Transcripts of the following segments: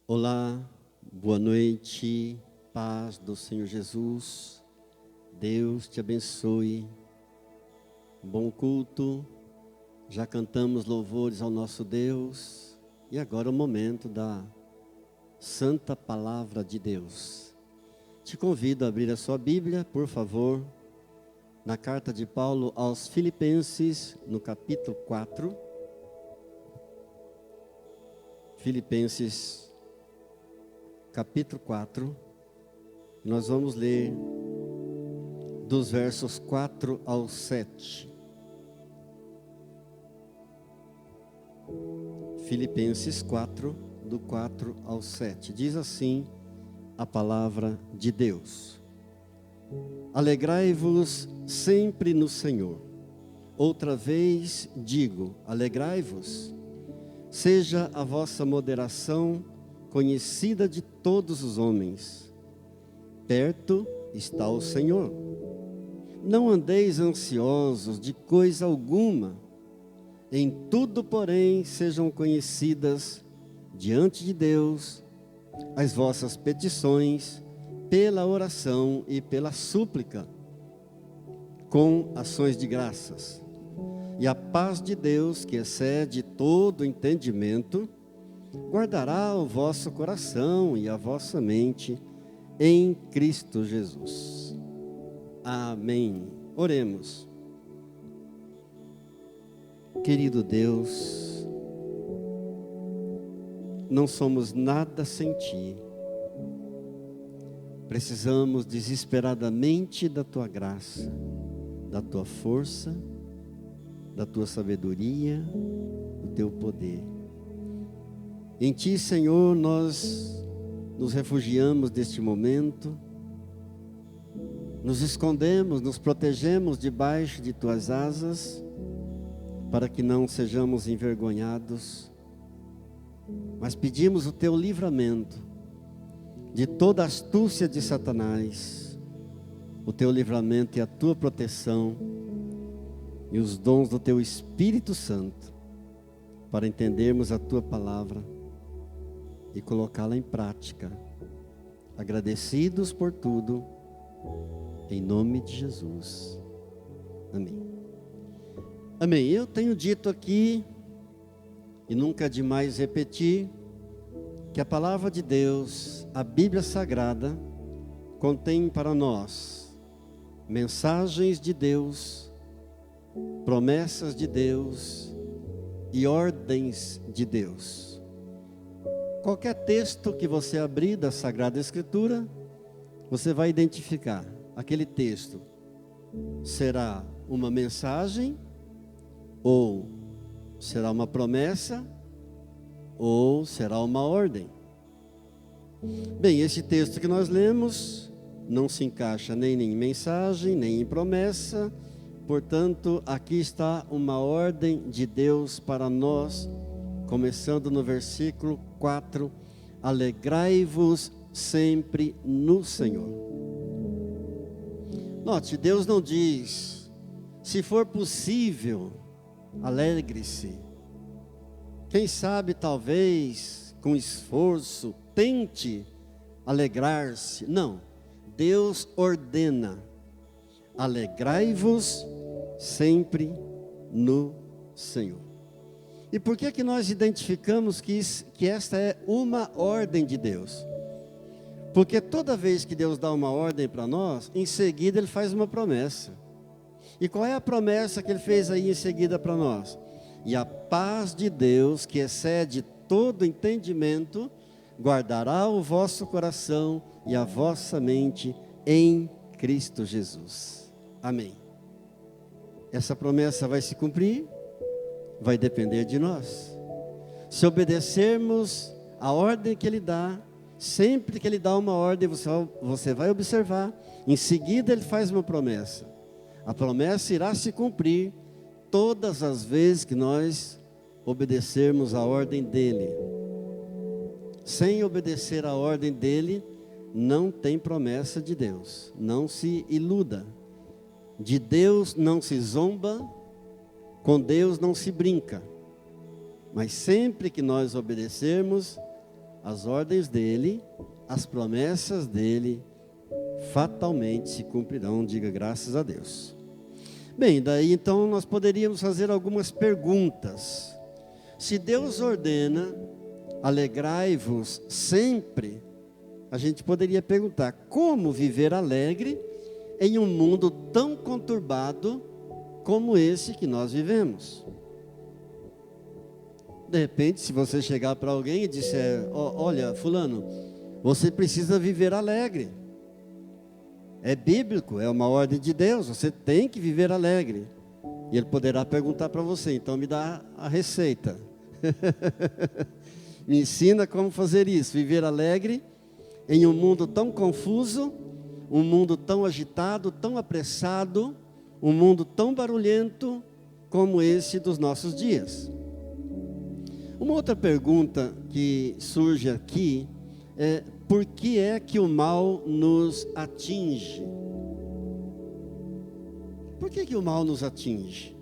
Olá, boa noite, paz do Senhor Jesus, Deus te abençoe, bom culto, já cantamos louvores ao nosso Deus, e agora é o momento da Santa Palavra de Deus. Te convido a abrir a sua Bíblia, por favor, na carta de Paulo aos Filipenses, no capítulo 4, Filipenses capítulo 4, nós vamos ler dos versos 4 ao 7. Filipenses 4, do 4 ao 7. Diz assim a palavra de Deus: Alegrai-vos sempre no Senhor. Outra vez digo, alegrai-vos. Seja a vossa moderação conhecida de todos os homens. Perto está o Senhor. Não andeis ansiosos de coisa alguma. Em tudo, porém, sejam conhecidas diante de Deus as vossas petições pela oração e pela súplica, com ações de graças. E a paz de Deus, que excede todo entendimento, guardará o vosso coração e a vossa mente em Cristo Jesus. Amém. Oremos. Querido Deus, não somos nada sem Ti. Precisamos desesperadamente da Tua graça, da Tua força, da Tua sabedoria, do Teu poder. Em Ti, Senhor, nós nos refugiamos deste momento, nos escondemos, nos protegemos debaixo de Tuas asas, para que não sejamos envergonhados, mas pedimos o Teu livramento de toda a astúcia de Satanás, o Teu livramento e a Tua proteção, e os dons do Teu Espírito Santo, para entendermos a Tua palavra e colocá-la em prática, agradecidos por tudo, em nome de Jesus. Amém. Amém. Eu tenho dito aqui, e nunca é demais repetir, que a palavra de Deus, a Bíblia Sagrada, contém para nós mensagens de Deus, promessas de Deus e ordens de Deus. Qualquer texto que você abrir da Sagrada Escritura, você vai identificar aquele texto. Será uma mensagem, ou será uma promessa, ou será uma ordem. Bem, esse texto que nós lemos não se encaixa nem em mensagem, nem em promessa. Portanto, aqui está uma ordem de Deus para nós, começando no versículo 4, alegrai-vos sempre no Senhor. Note, Deus não diz, se for possível, alegre-se. Quem sabe, talvez, com esforço, tente alegrar-se. Não, Deus ordena, alegrai-vos sempre no Senhor. E por que nós identificamos que esta é uma ordem de Deus? Porque toda vez que Deus dá uma ordem para nós, em seguida Ele faz uma promessa. E qual é a promessa que Ele fez aí em seguida para nós? E a paz de Deus, que excede todo entendimento, guardará o vosso coração e a vossa mente em Cristo Jesus. Amém. Essa promessa vai se cumprir? Vai depender de nós. Se obedecermos a ordem que Ele dá, sempre que Ele dá uma ordem, você vai observar, em seguida Ele faz uma promessa. A promessa irá se cumprir todas as vezes que nós obedecermos a ordem dEle. Sem obedecer a ordem dEle, não tem promessa de Deus. Não se iluda. De Deus não se zomba, com Deus não se brinca. Mas sempre que nós obedecermos, as ordens dele, as promessas dele, fatalmente se cumprirão. Diga graças a Deus. Bem, daí então nós poderíamos fazer algumas perguntas. Se Deus ordena, alegrai-vos sempre, a gente poderia perguntar, como viver alegre em um mundo tão conturbado como esse que nós vivemos? De repente, se você chegar para alguém e disser, olha, fulano, você precisa viver alegre. É bíblico, é uma ordem de Deus, você tem que viver alegre. E ele poderá perguntar para você, então me dá a receita. Me ensina como fazer isso, viver alegre em um mundo tão confuso, um mundo tão agitado, tão apressado, um mundo tão barulhento como esse dos nossos dias. Uma outra pergunta que surge aqui é: por que é que o mal nos atinge? Por que o mal nos atinge?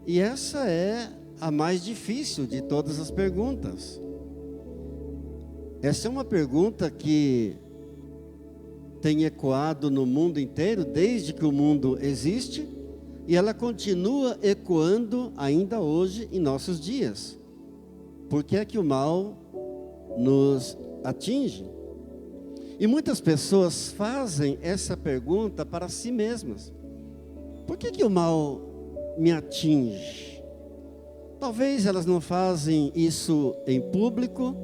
E essa é a mais difícil de todas as perguntas. Essa é uma pergunta que tem ecoado no mundo inteiro desde que o mundo existe, e ela continua ecoando ainda hoje em nossos dias. Por que é que o mal nos atinge? E muitas pessoas fazem essa pergunta para si mesmas. Por que o mal me atinge? Talvez elas não fazem isso em público,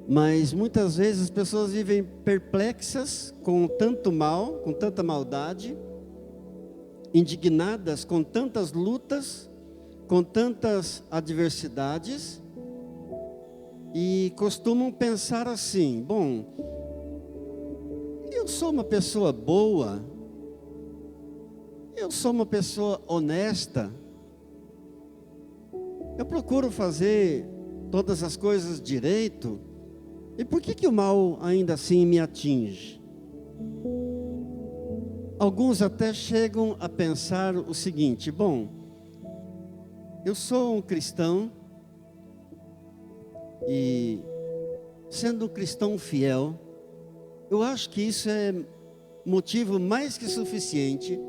mas muitas vezes as pessoas vivem perplexas com tanto mal, com tanta maldade, indignadas com tantas lutas, com tantas adversidades, e costumam pensar assim: bom, eu sou uma pessoa boa, eu sou uma pessoa honesta, eu procuro fazer todas as coisas direito, e por que o mal ainda assim me atinge? Alguns até chegam a pensar o seguinte: bom, eu sou um cristão, e sendo um cristão fiel, eu acho que isso é motivo mais que suficiente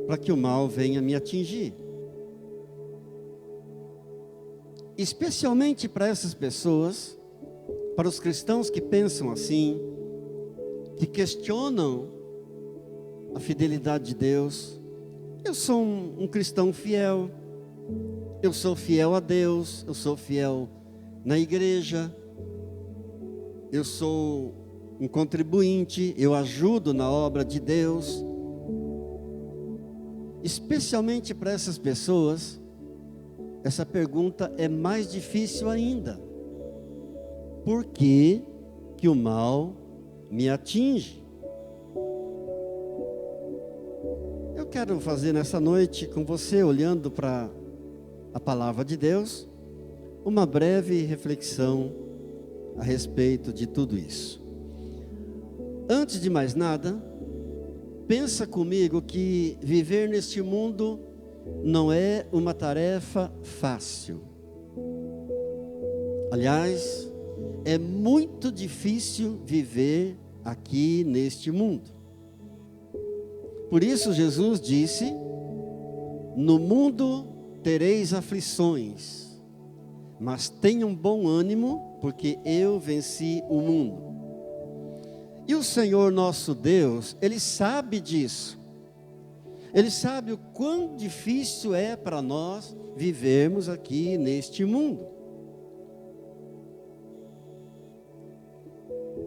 para que o mal venha me atingir. Especialmente para essas pessoas, para os cristãos que pensam assim, que questionam a fidelidade de Deus. Eu sou um cristão fiel, eu sou fiel a Deus, eu sou fiel na igreja, eu sou um contribuinte, eu ajudo na obra de Deus. Especialmente para essas pessoas, essa pergunta é mais difícil ainda. Por que o mal me atinge? Eu quero fazer nessa noite com você, olhando para a palavra de Deus, uma breve reflexão a respeito de tudo isso. Antes de mais nada, pensa comigo que viver neste mundo não é uma tarefa fácil. Aliás, é muito difícil viver aqui neste mundo. Por isso Jesus disse: no mundo tereis aflições, mas tenham bom ânimo, porque eu venci o mundo. E o Senhor nosso Deus, Ele sabe disso. Ele sabe o quão difícil é para nós vivermos aqui neste mundo.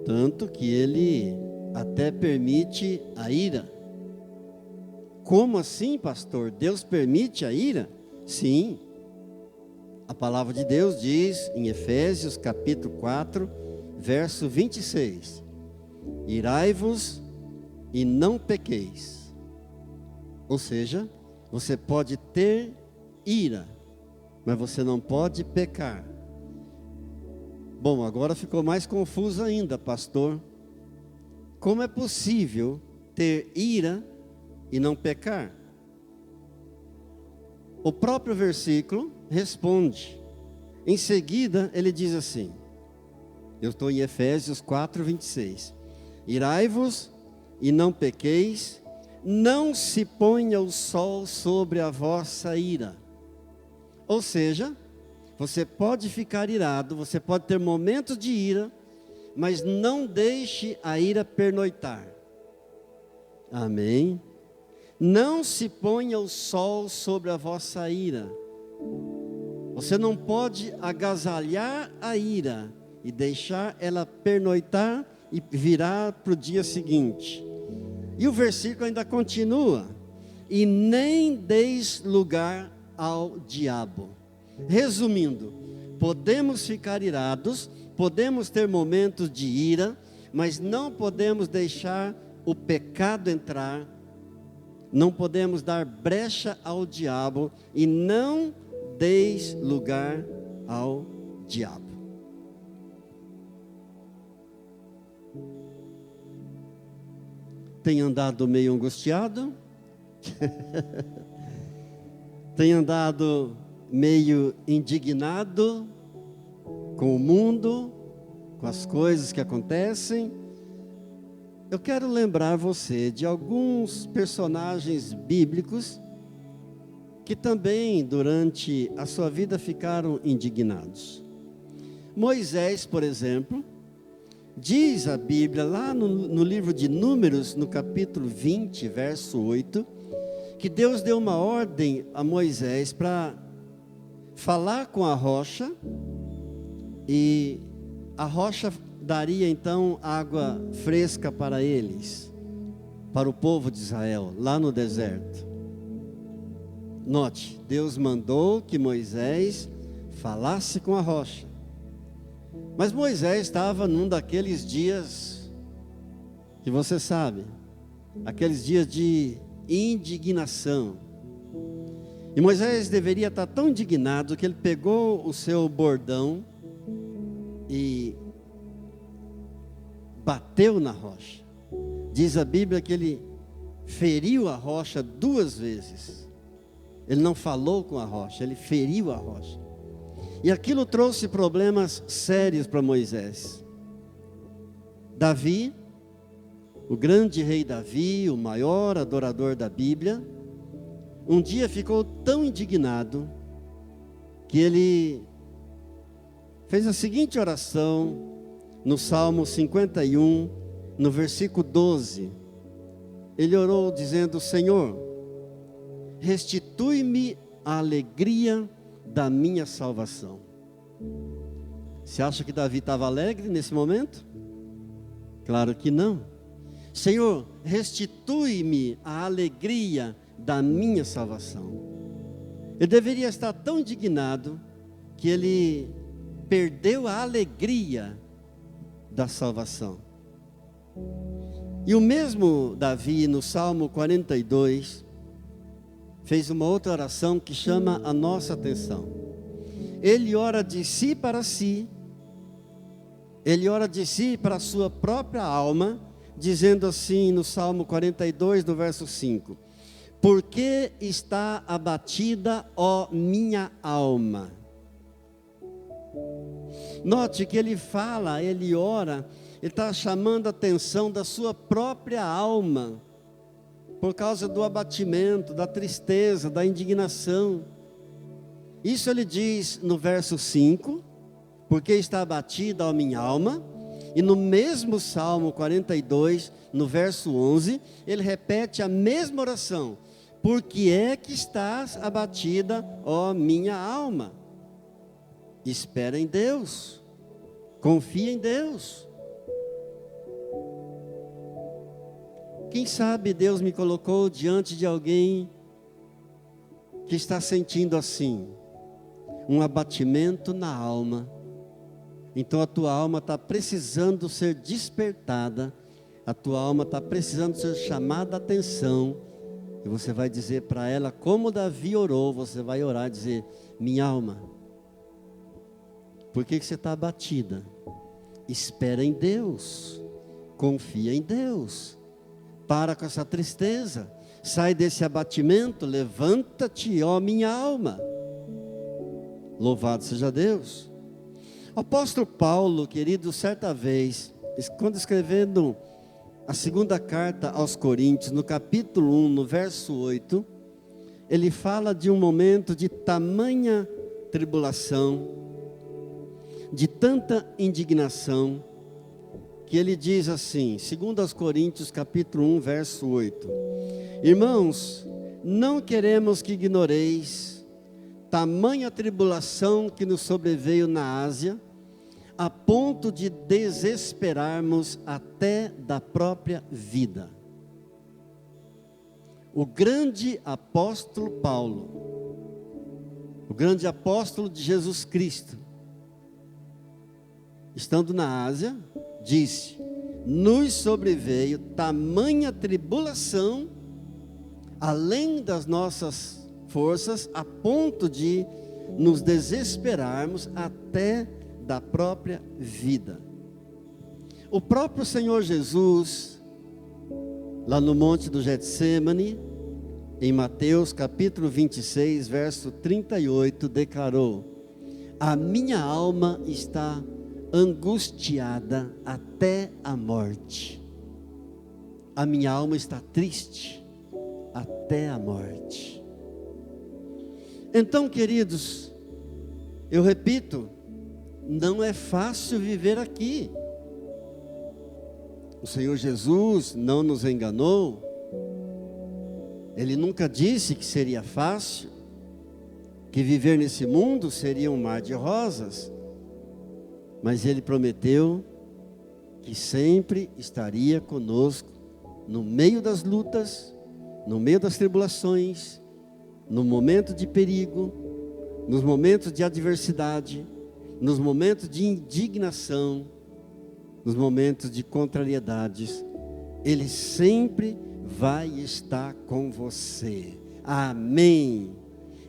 Tanto que Ele até permite a ira. Como assim, pastor? Deus permite a ira? Sim. A palavra de Deus diz em Efésios capítulo 4, verso 26. Irai-vos e não pequeis. Ou seja, você pode ter ira, mas você não pode pecar. Bom, agora ficou mais confuso ainda, pastor. Como é possível ter ira e não pecar? O próprio versículo responde. Em seguida, ele diz assim, eu estou em Efésios 4, 26. Irai-vos e não pequeis, não se ponha o sol sobre a vossa ira. Ou seja, você pode ficar irado, você pode ter momentos de ira, mas não deixe a ira pernoitar. Amém? Não se ponha o sol sobre a vossa ira. Você não pode agasalhar a ira e deixar ela pernoitar e virar para o dia seguinte. E o versículo ainda continua. E nem deis lugar ao diabo. Resumindo, podemos ficar irados, podemos ter momentos de ira, mas não podemos deixar o pecado entrar, não podemos dar brecha ao diabo e não deis lugar ao diabo. Tem andado meio angustiado? Tem andado meio indignado com o mundo, com as coisas que acontecem? Eu quero lembrar você de alguns personagens bíblicos que também durante a sua vida ficaram indignados. Moisés, por exemplo, diz a Bíblia lá no livro de Números, no capítulo 20, verso 8, que Deus deu uma ordem a Moisés para falar com a rocha, e a rocha daria então água fresca para eles, para o povo de Israel, lá no deserto. Note, Deus mandou que Moisés falasse com a rocha. Mas Moisés estava num daqueles dias que você sabe, aqueles dias de indignação. E Moisés deveria estar tão indignado que ele pegou o seu bordão e bateu na rocha. Diz a Bíblia que ele feriu a rocha 2 vezes. Ele não falou com a rocha, ele feriu a rocha. E aquilo trouxe problemas sérios para Moisés. Davi, o grande rei Davi, o maior adorador da Bíblia, um dia ficou tão indignado que ele fez a seguinte oração no Salmo 51, no versículo 12. Ele orou dizendo: Senhor, restitui-me a alegria da minha salvação. Você acha que Davi estava alegre nesse momento? Claro que não. Senhor, restitui-me a alegria da minha salvação. Ele deveria estar tão indignado que ele perdeu a alegria da salvação. E o mesmo Davi, no Salmo 42, fez uma outra oração que chama a nossa atenção. Ele ora de si para si, ele ora de si para a sua própria alma, dizendo assim no Salmo 42, no verso 5: Por que está abatida, ó minha alma? Note que ele fala, ele ora, ele está chamando a atenção da sua própria alma, por causa do abatimento, da tristeza, da indignação. Isso ele diz no verso 5, porque está abatida a minha alma. E no mesmo Salmo 42, no verso 11, ele repete a mesma oração: por que é que estás abatida, ó minha alma? Espera em Deus, confia em Deus. Quem sabe Deus me colocou diante de alguém que está sentindo assim, um abatimento na alma. Então a tua alma está precisando ser despertada, a tua alma está precisando ser chamada a atenção. E você vai dizer para ela, como Davi orou, você vai orar e dizer: minha alma, por que você está abatida? Espera em Deus, confia em Deus. Para com essa tristeza, sai desse abatimento, levanta-te, ó minha alma. Louvado seja Deus. O apóstolo Paulo, querido, certa vez, quando escrevendo a segunda carta aos Coríntios, no capítulo 1, no verso 8, ele fala de um momento de tamanha tribulação, de tanta indignação, que ele diz assim, 2 Coríntios capítulo 1, verso 8: Irmãos, não queremos que ignoreis tamanha tribulação que nos sobreveio na Ásia, a ponto de desesperarmos até da própria vida. O grande apóstolo Paulo, o grande apóstolo de Jesus Cristo, estando na Ásia, disse: nos sobreveio tamanha tribulação, além das nossas forças, a ponto de nos desesperarmos até da própria vida. O próprio Senhor Jesus, lá no Monte do Getsêmani, em Mateus capítulo 26, verso 38, declarou: a minha alma está angustiada até a morte. A minha alma está triste até a morte. Então, queridos, eu repito, não é fácil viver aqui. O Senhor Jesus não nos enganou. Ele nunca disse que seria fácil, que viver nesse mundo seria um mar de rosas. Mas Ele prometeu que sempre estaria conosco no meio das lutas, no meio das tribulações, no momento de perigo, nos momentos de adversidade, nos momentos de indignação, nos momentos de contrariedades. Ele sempre vai estar com você. Amém.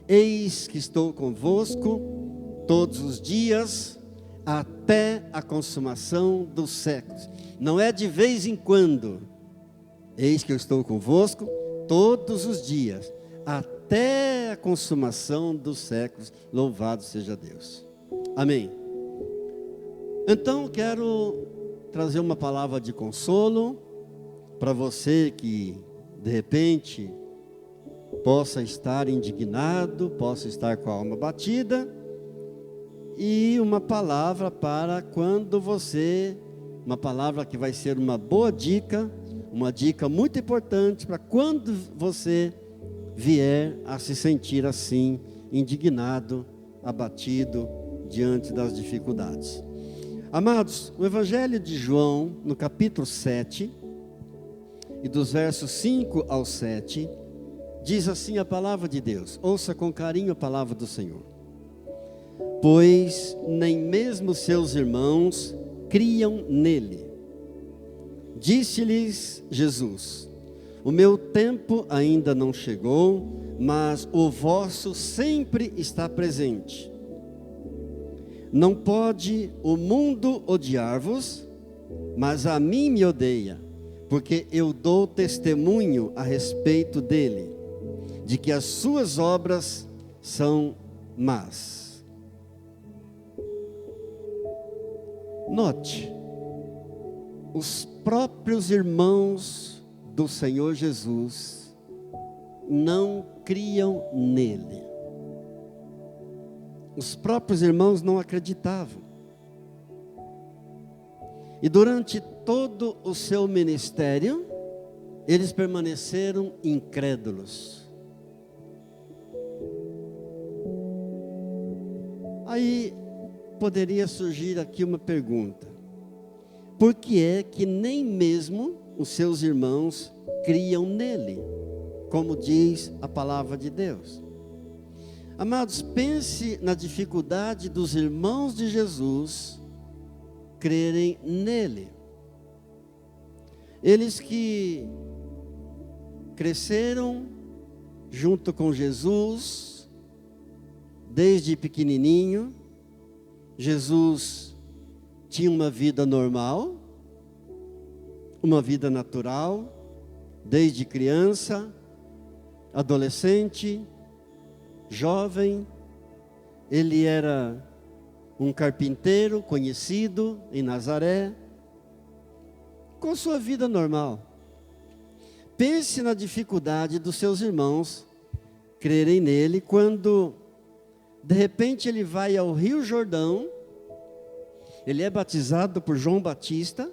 Eis que estou convosco todos os dias, até a consumação dos séculos. Não é de vez em quando. Eis que eu estou convosco todos os dias, até a consumação dos séculos. Louvado seja Deus. Amém. Então quero trazer uma palavra de consolo para você que de repente possa estar indignado, possa estar com a alma batida. E uma palavra para quando você, uma palavra que vai ser uma boa dica, uma dica muito importante para quando você vier a se sentir assim, indignado, abatido diante das dificuldades. Amados, o Evangelho de João, no capítulo 7, e dos versos 5 ao 7, diz assim a palavra de Deus. Ouça com carinho a palavra do Senhor. Pois nem mesmo seus irmãos criam nele. Disse-lhes Jesus: o meu tempo ainda não chegou, mas o vosso sempre está presente. Não pode o mundo odiar-vos, mas a mim me odeia, porque eu dou testemunho a respeito dele, de que as suas obras são más. Note, os próprios irmãos do Senhor Jesus não criam nele. Os próprios irmãos não acreditavam. E durante todo o seu ministério, eles permaneceram incrédulos. Aí poderia surgir aqui uma pergunta: por que é que nem mesmo os seus irmãos criam nele, como diz a palavra de Deus? Amados, pense na dificuldade dos irmãos de Jesus crerem nele. Eles que cresceram junto com Jesus, desde pequenininho. Jesus tinha uma vida normal, uma vida natural, desde criança, adolescente, jovem, ele era um carpinteiro conhecido em Nazaré, com sua vida normal. Pense na dificuldade dos seus irmãos crerem nele quando, de repente, ele vai ao Rio Jordão, ele é batizado por João Batista,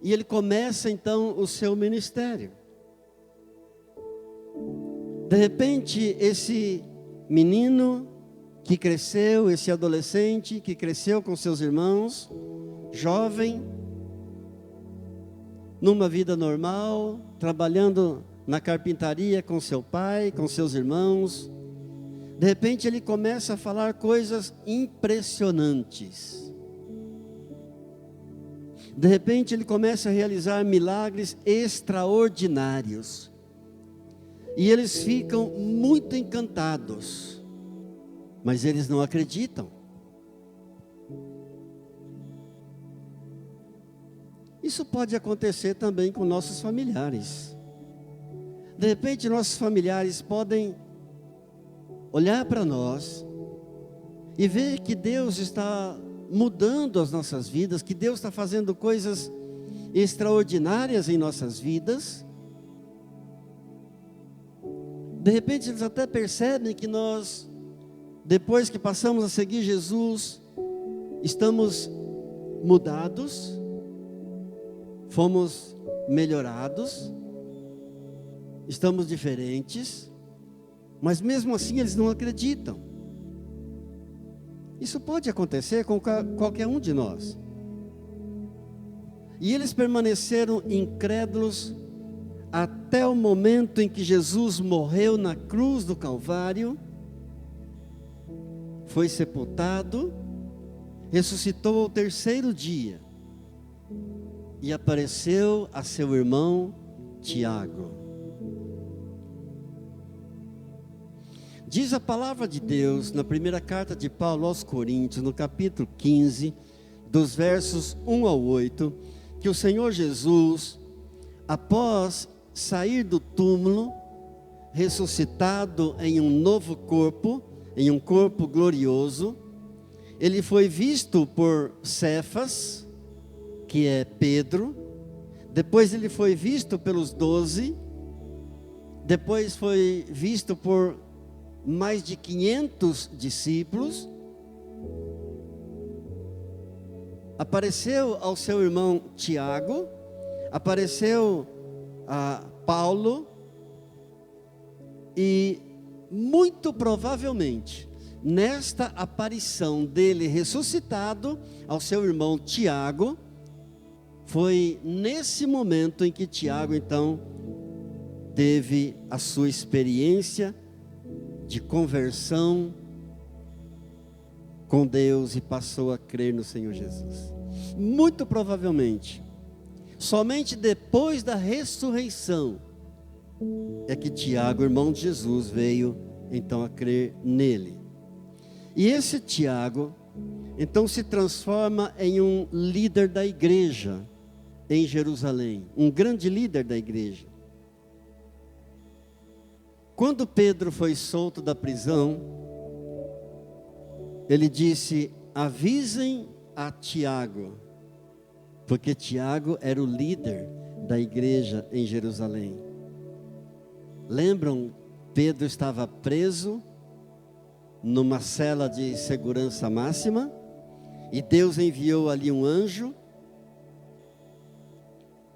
e ele começa então o seu ministério. De repente, esse menino que cresceu, esse adolescente que cresceu com seus irmãos, jovem, numa vida normal, trabalhando na carpintaria com seu pai, com seus irmãos, de repente ele começa a falar coisas impressionantes. De repente ele começa a realizar milagres extraordinários. E eles ficam muito encantados, mas eles não acreditam. Isso pode acontecer também com nossos familiares. De repente nossos familiares podem olhar para nós e ver que Deus está mudando as nossas vidas, que Deus está fazendo coisas extraordinárias em nossas vidas. De repente eles até percebem que nós, depois que passamos a seguir Jesus, estamos mudados, fomos melhorados, estamos diferentes, mas mesmo assim eles não acreditam. Isso pode acontecer com qualquer um de nós. E eles permaneceram incrédulos até o momento em que Jesus morreu na cruz do Calvário, foi sepultado, ressuscitou ao terceiro dia e apareceu a seu irmão Tiago. Diz a palavra de Deus na primeira carta de Paulo aos Coríntios, no capítulo 15, dos versos 1 ao 8, que o Senhor Jesus, após sair do túmulo, ressuscitado em um novo corpo, em um corpo glorioso, ele foi visto por Cefas, que é Pedro, depois ele foi visto pelos 12, depois foi visto por mais de 500 discípulos, apareceu ao seu irmão Tiago, apareceu a Paulo, e muito provavelmente nesta aparição dele ressuscitado ao seu irmão Tiago, foi nesse momento em que Tiago então teve a sua experiência de conversão com Deus e passou a crer no Senhor Jesus. Muito provavelmente, somente depois da ressurreição é que Tiago, irmão de Jesus, veio então a crer nele. E esse Tiago então se transforma em um líder da igreja em Jerusalém, um grande líder da igreja. Quando Pedro foi solto da prisão, ele disse: avisem a Tiago, porque Tiago era o líder da igreja em Jerusalém. Lembram? Pedro estava preso numa cela de segurança máxima, e Deus enviou ali um anjo.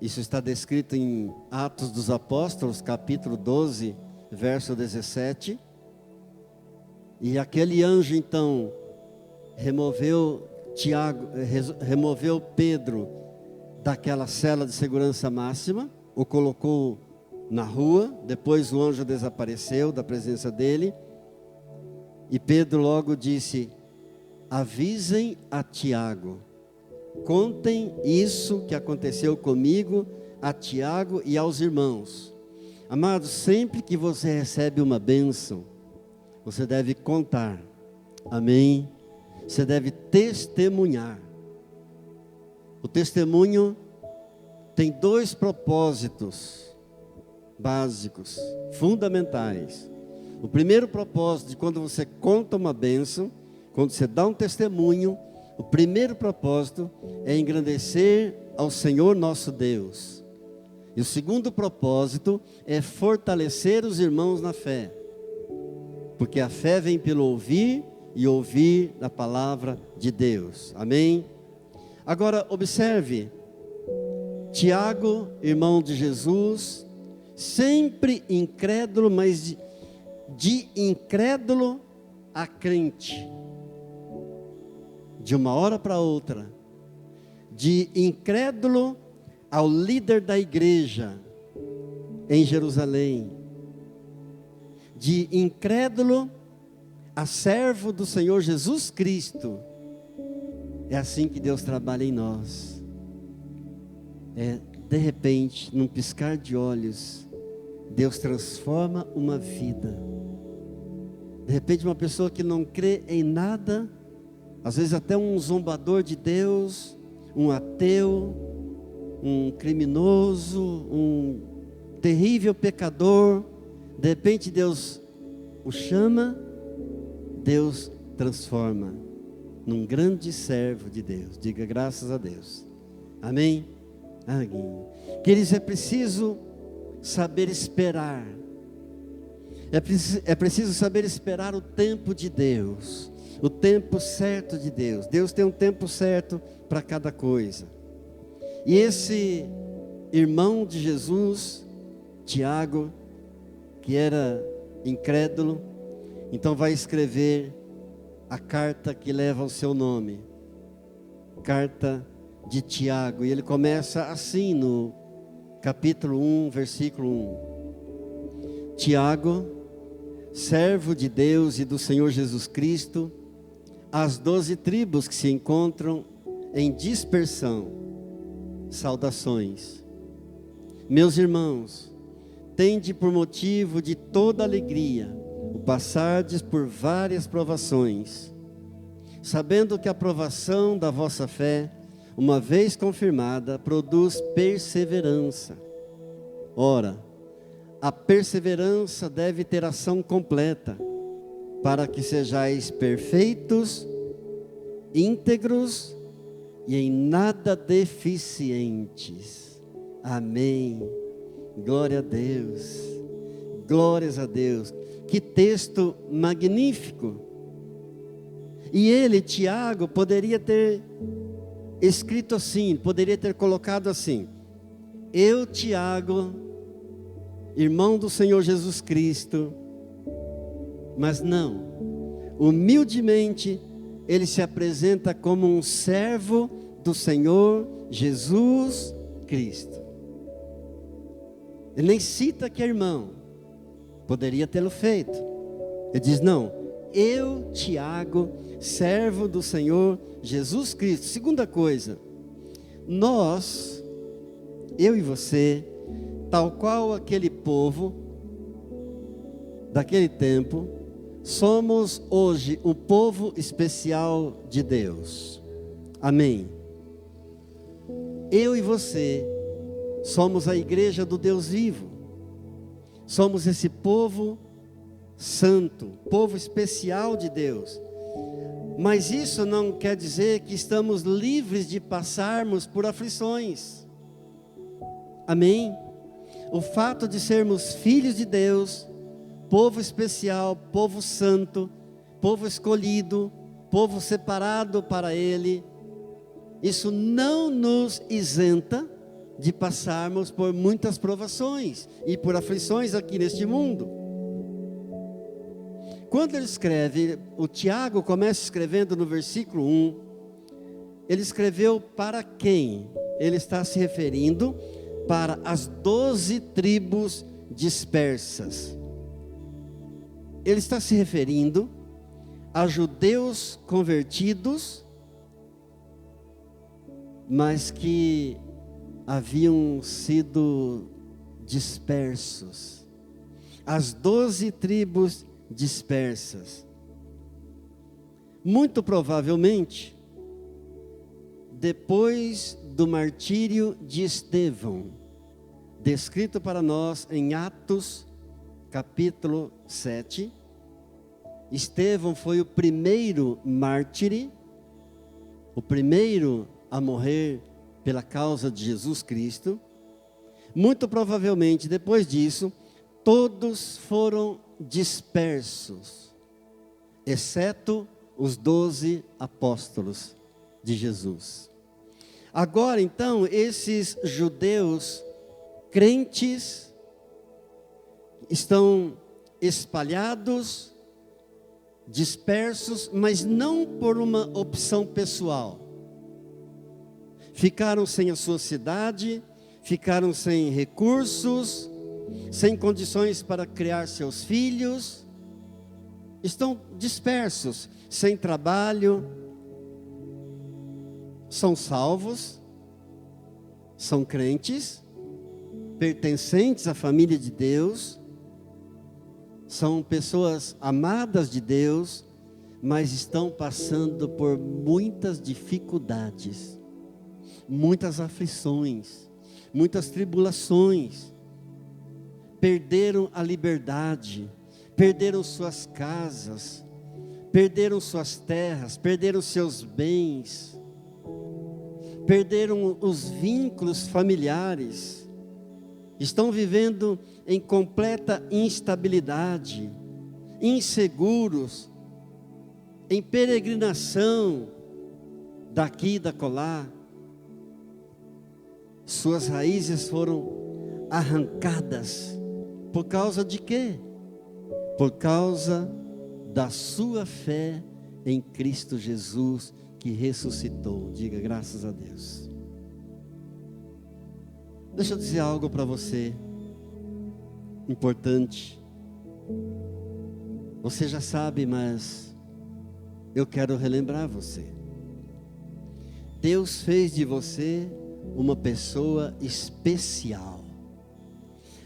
Isso está descrito em Atos dos Apóstolos, capítulo 12, verso 17. E aquele anjo então removeu Pedro daquela cela de segurança máxima, o colocou na rua. Depois o anjo desapareceu da presença dele, e Pedro logo disse: avisem a Tiago, contem isso que aconteceu comigo a Tiago e aos irmãos. Amados, sempre que você recebe uma bênção, você deve contar, amém? Você deve testemunhar. O testemunho tem dois propósitos básicos, fundamentais. O primeiro propósito de quando você conta uma bênção, quando você dá um testemunho, o primeiro propósito é engrandecer ao Senhor nosso Deus. E o segundo propósito é fortalecer os irmãos na fé. Porque a fé vem pelo ouvir e ouvir a palavra de Deus. Amém? Agora observe, Tiago, irmão de Jesus, sempre incrédulo, mas de incrédulo a crente. De uma hora para outra. De incrédulo ao líder da igreja em Jerusalém. De incrédulo a servo do Senhor Jesus Cristo. É assim que Deus trabalha em nós. De repente, num piscar de olhos, Deus transforma uma vida. De repente, uma pessoa que não crê em nada, às vezes até um zombador de Deus, um ateu, um criminoso, um terrível pecador, de repente Deus o chama, Deus transforma num grande servo de Deus. Diga graças a Deus. Amém? Amém. Queridos, é preciso saber esperar. É preciso saber esperar o tempo de Deus, o tempo certo de Deus. Deus tem um tempo certo para cada coisa. E esse irmão de Jesus, Tiago, que era incrédulo, então vai escrever a carta que leva o seu nome, carta de Tiago, e ele começa assim no capítulo 1, versículo 1. Tiago, servo de Deus e do Senhor Jesus Cristo, às 12 tribos que se encontram em dispersão, saudações. Meus irmãos, tende por motivo de toda alegria o passardes por várias provações, sabendo que a provação da vossa fé, uma vez confirmada, produz perseverança. Ora, a perseverança deve ter ação completa, para que sejais perfeitos, íntegros e em nada deficientes. Amém. Glória a Deus. Glórias a Deus. Que texto magnífico. E ele, Tiago, poderia ter escrito assim, poderia ter colocado assim: eu, Tiago, irmão do Senhor Jesus Cristo. Mas não, humildemente ele se apresenta como um servo do Senhor Jesus Cristo. Ele nem cita que é irmão, poderia tê-lo feito. Ele diz: não, eu, Tiago, servo do Senhor Jesus Cristo. Segunda coisa, nós, eu e você, tal qual aquele povo daquele tempo, somos hoje um povo especial de Deus. Amém. Eu e você somos a igreja do Deus vivo. Somos esse povo santo, povo especial de Deus. Mas isso não quer dizer que estamos livres de passarmos por aflições. Amém? O fato de sermos filhos de Deus, povo especial, povo santo, povo escolhido, povo separado para Ele, isso não nos isenta de passarmos por muitas provações e por aflições aqui neste mundo. Quando ele escreve, o Tiago começa escrevendo no versículo 1, ele escreveu para quem? Ele está se referindo para as 12 tribos dispersas. Ele está se referindo a judeus convertidos, mas que haviam sido dispersos. As 12 tribos dispersas. Muito provavelmente, depois do martírio de Estevão, descrito para nós em Atos, capítulo 7, Estevão foi o primeiro mártir, o primeiro a morrer pela causa de Jesus Cristo. Muito provavelmente, depois disso, todos foram dispersos, exceto os 12 apóstolos de Jesus. Agora, então, esses judeus crentes estão espalhados, dispersos, mas não por uma opção pessoal. Ficaram sem a sua cidade, ficaram sem recursos, sem condições para criar seus filhos, estão dispersos, sem trabalho, são salvos, são crentes, pertencentes à família de Deus, são pessoas amadas de Deus, mas estão passando por muitas dificuldades, muitas aflições, muitas tribulações. Perderam a liberdade, perderam suas casas, perderam suas terras, perderam seus bens, perderam os vínculos familiares, estão vivendo em completa instabilidade, inseguros, em peregrinação, daqui e dacolá. Suas raízes foram arrancadas, por causa de quê? Por causa da sua fé em Cristo Jesus, que ressuscitou. Diga graças a Deus. Deixa eu dizer algo para você, importante. Você já sabe, mas eu quero relembrar você. Deus fez de você uma pessoa especial.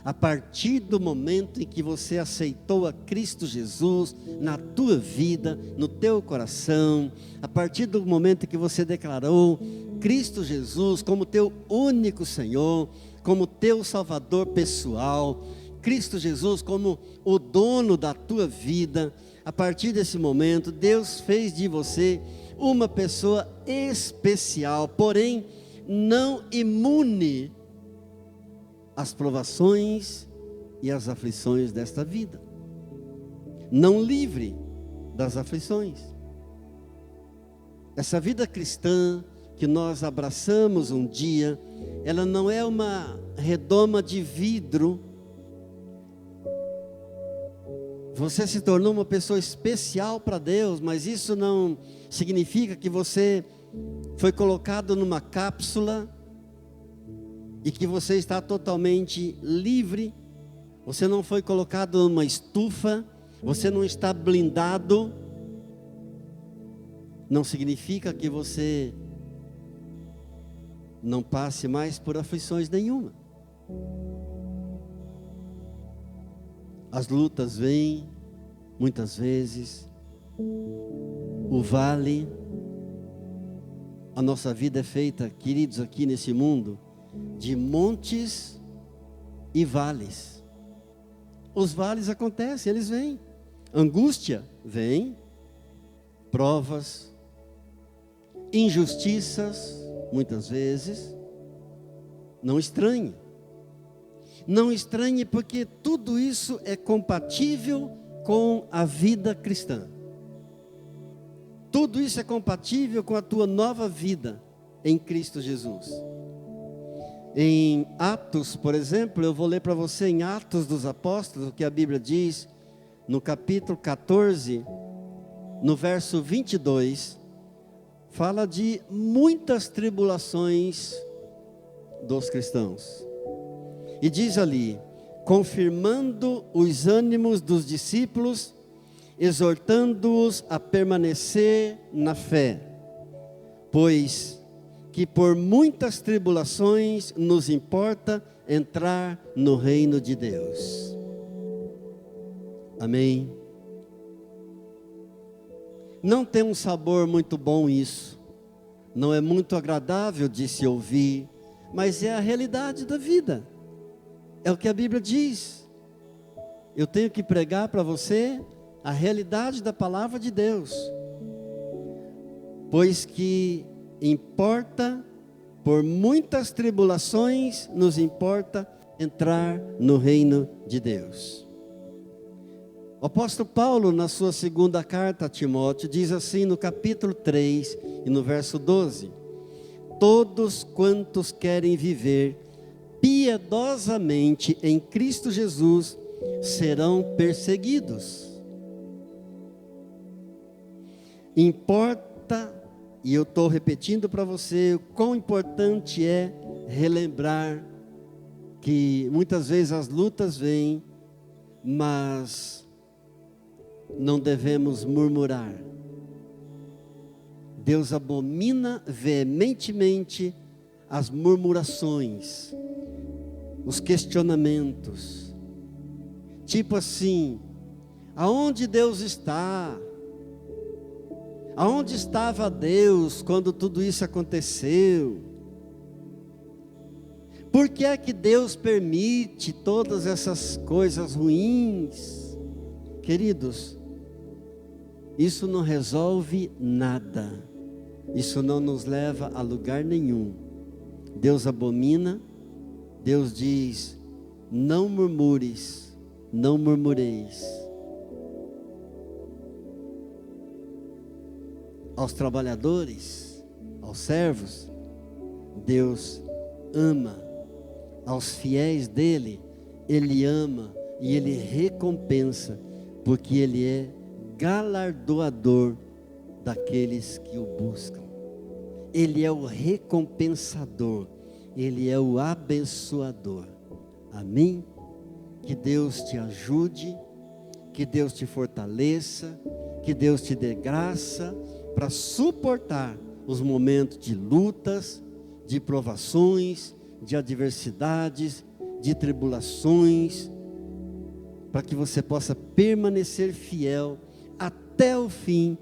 A partir do momento em que você aceitou a Cristo Jesus na tua vida, no teu coração, a partir do momento em que você declarou Cristo Jesus como teu único Senhor, como teu Salvador pessoal, Cristo Jesus como o dono da tua vida, a partir desse momento, Deus fez de você uma pessoa especial, porém não imune às provações e às aflições desta vida, não livre das aflições. Essa vida cristã que nós abraçamos um dia, ela não é uma redoma de vidro. Você se tornou uma pessoa especial para Deus, mas isso não significa que você foi colocado numa cápsula e que você está totalmente livre. Você não foi colocado numa estufa, você não está blindado. Não significa que você não passe mais por aflições nenhuma. As lutas vêm, muitas vezes, o vale. A nossa vida é feita, queridos, aqui nesse mundo, de montes e vales. Os vales acontecem, eles vêm. Angústia vem, provas, injustiças, muitas vezes. Não estranhe. Não estranhe, porque tudo isso é compatível com a vida cristã. Tudo isso é compatível com a tua nova vida em Cristo Jesus. Em Atos, por exemplo, eu vou ler para você em Atos dos Apóstolos, o que a Bíblia diz, no capítulo 14, no verso 22, fala de muitas tribulações dos cristãos. E diz ali, confirmando os ânimos dos discípulos, exortando-os a permanecer na fé, pois que por muitas tribulações nos importa entrar no reino de Deus. Amém? Não tem um sabor muito bom isso, não é muito agradável de se ouvir, mas é a realidade da vida, é o que a Bíblia diz. eu tenho que pregar para você a realidade da palavra de Deus. Pois que importa, por muitas tribulações, nos importa entrar no reino de Deus. O apóstolo Paulo, na sua segunda carta a Timóteo, diz assim no capítulo 3 e no verso 12: todos quantos querem viver piedosamente em Cristo Jesus serão perseguidos. Importa, e eu estou repetindo para você, o quão importante é relembrar que muitas vezes as lutas vêm, mas não devemos murmurar. Deus abomina veementemente as murmurações, os questionamentos. Tipo assim, aonde Deus está? Aonde estava Deus quando tudo isso aconteceu? Por que é que Deus permite todas essas coisas ruins? Queridos, isso não resolve nada. Isso não nos leva a lugar nenhum. Deus abomina. Deus diz: não murmures, não murmureis. Aos trabalhadores, aos servos, Deus ama. Aos fiéis dele, Ele ama e Ele recompensa, porque Ele é galardoador daqueles que o buscam. Ele é o recompensador, Ele é o abençoador. Amém? Que Deus te ajude, que Deus te fortaleça, que Deus te dê graça para suportar os momentos de lutas, de provações, de adversidades, de tribulações, para que você possa permanecer fiel até o fim,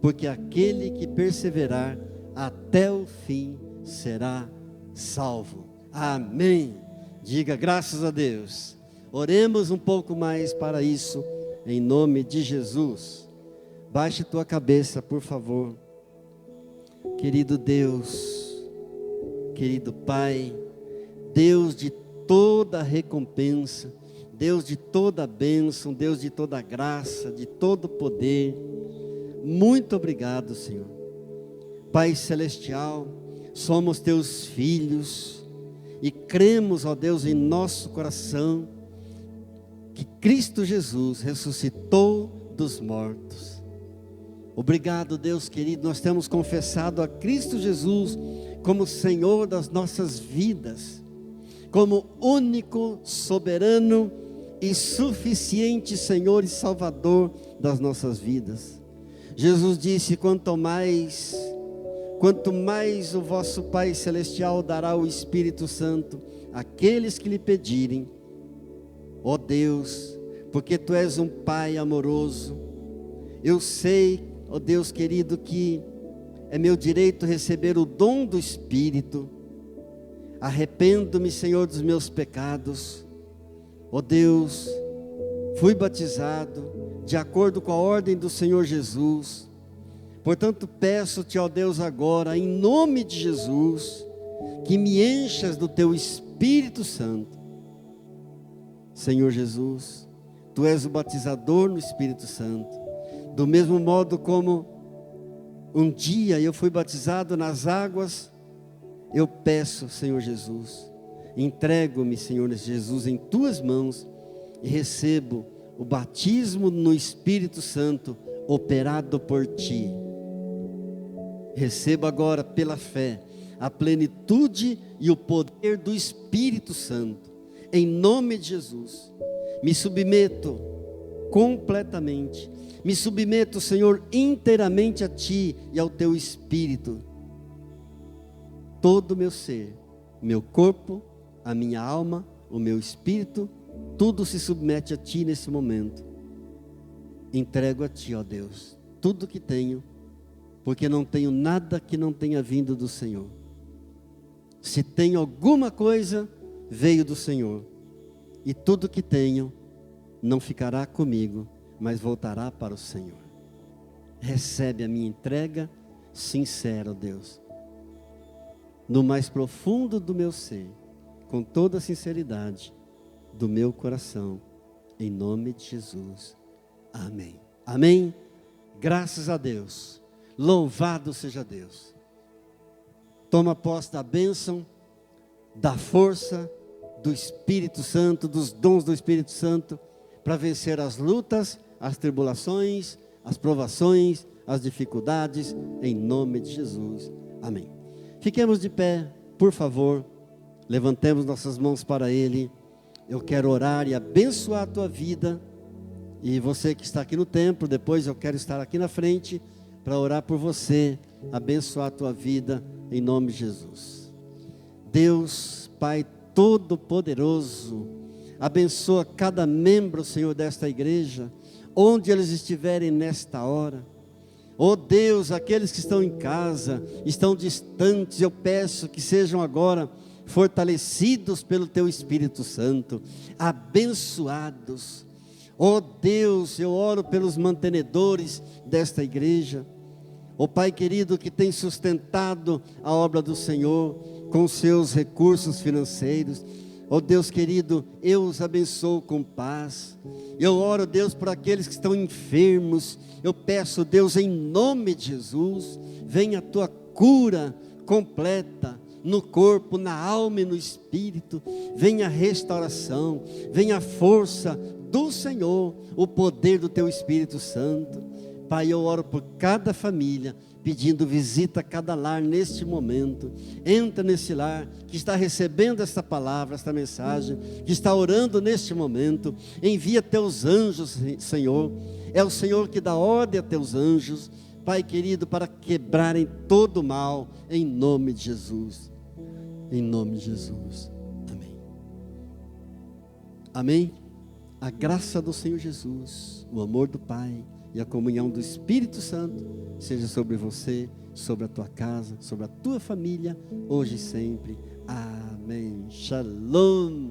porque aquele que perseverar até o fim será salvo. Amém. Diga graças a Deus. Oremos um pouco mais para isso, em nome de Jesus. Baixe tua cabeça, por favor. Querido Deus, querido Pai, Deus de toda recompensa, Deus de toda bênção, Deus de toda graça, de todo poder, muito obrigado, Senhor. Pai celestial, somos teus filhos e cremos, ó Deus, em nosso coração que Cristo Jesus ressuscitou dos mortos. Obrigado, Deus querido, nós temos confessado a Cristo Jesus como Senhor das nossas vidas, como único, soberano e suficiente Senhor e Salvador das nossas vidas. Jesus disse: quanto mais o vosso Pai Celestial dará o Espírito Santo àqueles que lhe pedirem. Ó Deus, porque Tu és um Pai amoroso, eu sei, ó Deus querido, que é meu direito receber o dom do Espírito. Arrependo-me, Senhor, dos meus pecados. Ó Deus, fui batizado de acordo com a ordem do Senhor Jesus. Portanto, peço-te, ó Deus, agora, em nome de Jesus, que me enchas do Teu Espírito Santo. Senhor Jesus, Tu és o batizador no Espírito Santo. Do mesmo modo como um dia eu fui batizado nas águas, eu peço, Senhor Jesus, entrego-me, Senhor Jesus, em Tuas mãos e recebo o batismo no Espírito Santo operado por Ti. Recebo agora pela fé a plenitude e o poder do Espírito Santo, em nome de Jesus. Me submeto completamente, me submeto, Senhor, inteiramente a Ti e ao Teu Espírito. Todo o meu ser, meu corpo, a minha alma, o meu espírito, tudo se submete a Ti nesse momento. Entrego a Ti, ó Deus, tudo que tenho, porque não tenho nada que não tenha vindo do Senhor. Se tenho alguma coisa, veio do Senhor, e tudo que tenho não ficará comigo, mas voltará para o Senhor. Recebe a minha entrega sincera, ó Deus, no mais profundo do meu ser, com toda a sinceridade do meu coração, em nome de Jesus. Amém. Amém. Graças a Deus. Louvado seja Deus. Toma posse da bênção, da força do Espírito Santo, dos dons do Espírito Santo, para vencer as lutas, as tribulações, as provações, as dificuldades, em nome de Jesus. Amém. Fiquemos de pé, por favor. Levantemos nossas mãos para Ele. Eu quero orar e abençoar a tua vida. E você que está aqui no templo, depois eu quero estar aqui na frente para orar por você, abençoar a tua vida, em nome de Jesus. Deus, Pai Todo-Poderoso, abençoa cada membro, Senhor, desta igreja, onde eles estiverem nesta hora. Oh Deus, aqueles que estão em casa, estão distantes, eu peço que sejam agora fortalecidos pelo Teu Espírito Santo, abençoados. Oh Deus, eu oro pelos mantenedores desta igreja, oh Pai querido, que tem sustentado a obra do Senhor com seus recursos financeiros. Oh Deus querido, eu os abençoo com paz. Eu oro, Deus, por aqueles que estão enfermos. Eu peço, Deus, em nome de Jesus, venha a tua cura completa no corpo, na alma e no espírito. Venha a restauração, venha a força do Senhor, o poder do teu Espírito Santo. Pai, eu oro por cada família, pedindo visita a cada lar neste momento. Entra nesse lar que está recebendo esta palavra, esta mensagem, que está orando neste momento. Envia teus anjos, Senhor. É o Senhor que dá ordem a teus anjos, Pai querido, para quebrarem todo o mal, em nome de Jesus. Em nome de Jesus. Amém. Amém. A graça do Senhor Jesus, o amor do Pai e a comunhão do Espírito Santo seja sobre você, sobre a tua casa, sobre a tua família, hoje e sempre. Amém. Shalom.